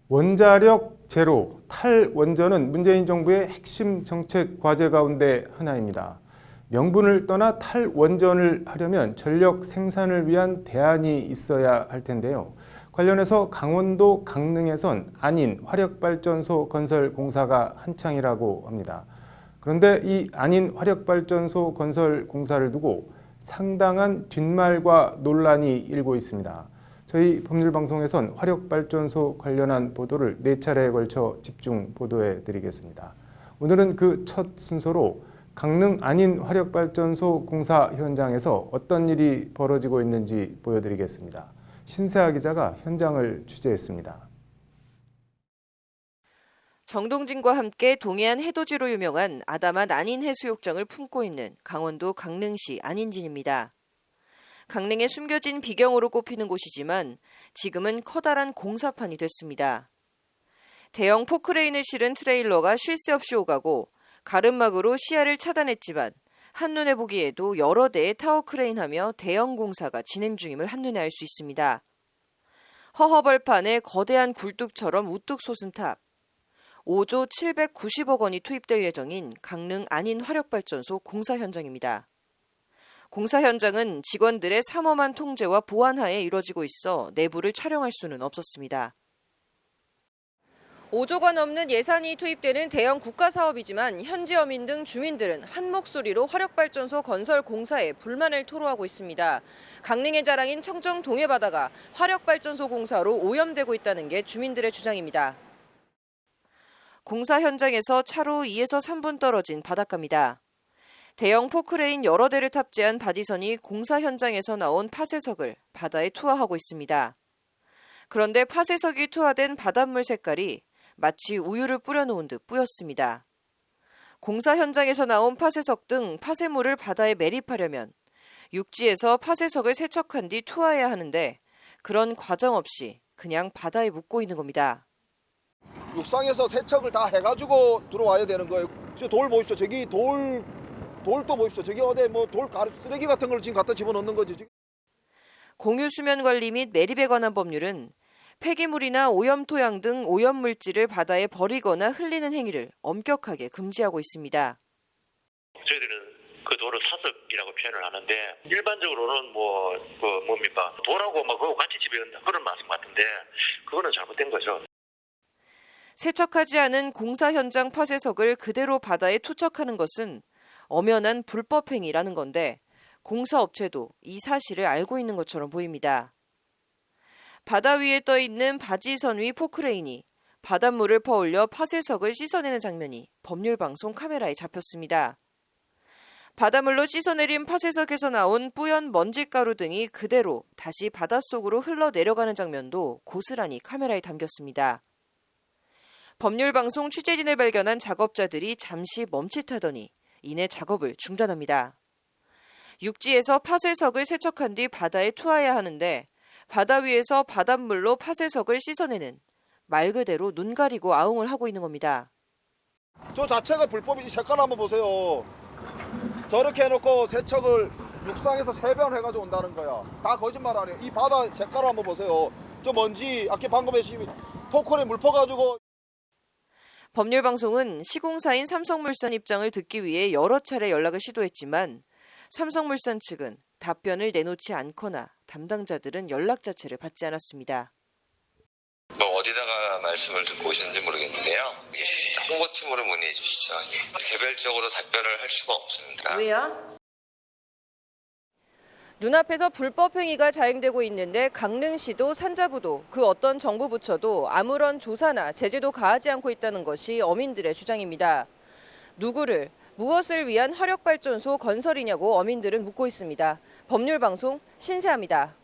원자력 제로, 탈원전은 문재인 정부의 핵심 정책 과제 가운데 하나입니다. 명분을 떠나 탈원전을 하려면 전력 생산을 위한 대안이 있어야 할 텐데요. 관련해서 강원도 강릉에선 안인 화력발전소 건설 공사가 한창이라고 합니다. 그런데 이 안인 화력발전소 건설 공사를 두고 상당한 뒷말과 논란이 일고 있습니다. 저희 법률방송에선 화력발전소 관련한 보도를 4차례에 걸쳐 집중 보도해 드리겠습니다. 오늘은 그 첫 순서로 강릉 안인 화력발전소 공사 현장에서 어떤 일이 벌어지고 있는지 보여드리겠습니다. 신세아 기자가 현장을 취재했습니다. 정동진과 함께 동해안 해돋이로 유명한 아담한 안인 해수욕장을 품고 있는 강원도 강릉시 안인진입니다. 강릉에 숨겨진 비경으로 꼽히는 곳이지만 지금은 커다란 공사판이 됐습니다. 대형 포크레인을 실은 트레일러가 쉴 새 없이 오가고 가름막으로 시야를 차단했지만 한눈에 보기에도 여러 대의 타워 크레인하며 대형 공사가 진행 중임을 한눈에 알 수 있습니다. 허허벌판에 거대한 굴뚝처럼 우뚝 솟은 탑, 5조 790억 원이 투입될 예정인 강릉 안인 화력발전소 공사 현장입니다. 공사 현장은 직원들의 삼엄한 통제와 보안 하에 이뤄지고 있어 내부를 촬영할 수는 없었습니다. 5조가 넘는 예산이 투입되는 대형 국가사업이지만 현지 어민 등 주민들은 한 목소리로 화력발전소 건설 공사에 불만을 토로하고 있습니다. 강릉의 자랑인 청정 동해바다가 화력발전소 공사로 오염되고 있다는 게 주민들의 주장입니다. 공사 현장에서 차로 2에서 3분 떨어진 바닷가입니다. 대형 포크레인 여러 대를 탑재한 바디선이 공사 현장에서 나온 파쇄석을 바다에 투하하고 있습니다. 그런데 파쇄석이 투하된 바닷물 색깔이 마치 우유를 뿌려놓은 듯 뿌였습니다. 공사 현장에서 나온 파쇄석 등 파쇄물을 바다에 매립하려면 육지에서 파쇄석을 세척한 뒤 투하해야 하는데 그런 과정 없이 그냥 바다에 묻고 있는 겁니다. 육상에서 세척을 다 해가지고 들어와야 되는 거예요. 저 돌 보십시오. 저기 돌도 보십시오. 저기 어디 돌 쓰레기 같은 걸 지금 갖다 집어넣는 거지. 공유 수면 관리 및 매립에 관한 법률은 폐기물이나 오염토양 등 오염물질을 바다에 버리거나 흘리는 행위를 엄격하게 금지하고 있습니다. 저희들은 그 돌을 사석이라고 표현을 하는데 일반적으로는 돌하고 그거 같이 집어넣는다 그런 말씀 같은데 그거는 잘못된 거죠. 세척하지 않은 공사 현장 파쇄석을 그대로 바다에 투척하는 것은 엄연한 불법 행위라는 건데 공사업체도 이 사실을 알고 있는 것처럼 보입니다. 바다 위에 떠 있는 바지선 위 포크레인이 바닷물을 퍼올려 파쇄석을 씻어내는 장면이 법률방송 카메라에 잡혔습니다. 바닷물로 씻어내린 파쇄석에서 나온 뿌연 먼지가루 등이 그대로 다시 바닷속으로 흘러내려가는 장면도 고스란히 카메라에 담겼습니다. 법률방송 취재진을 발견한 작업자들이 잠시 멈칫하더니 이내 작업을 중단합니다. 육지에서 파쇄석을 세척한 뒤 바다에 투하해야 하는데 바다 위에서 바닷물로 파쇄석을 씻어내는 말 그대로 눈 가리고 아웅을 하고 있는 겁니다. 저 자체가 불법이지. 색깔 한번 보세요. 저렇게 해놓고 세척을 육상에서 3번 해가지고 온다는 거야. 다 거짓말 아니에요. 이 바다 색깔 한번 보세요. 저 먼지 아까 방금 해주신 포크레 물 퍼가지고. 법률방송은 시공사인 삼성물산 입장을 듣기 위해 여러 차례 연락을 시도했지만 삼성물산 측은 답변을 내놓지 않거나 담당자들은 연락 자체를 받지 않았습니다. 어디다가 말씀을 듣고 오셨는지 모르겠는데요. 홍보팀으로 문의해 주시죠. 개별적으로 답변을 할 수가 없습니다. 왜요? 눈앞에서 불법 행위가 자행되고 있는데 강릉시도 산자부도 그 어떤 정부 부처도 아무런 조사나 제재도 가하지 않고 있다는 것이 어민들의 주장입니다. 누구를, 무엇을 위한 화력발전소 건설이냐고 어민들은 묻고 있습니다. 법률방송 신세아입니다.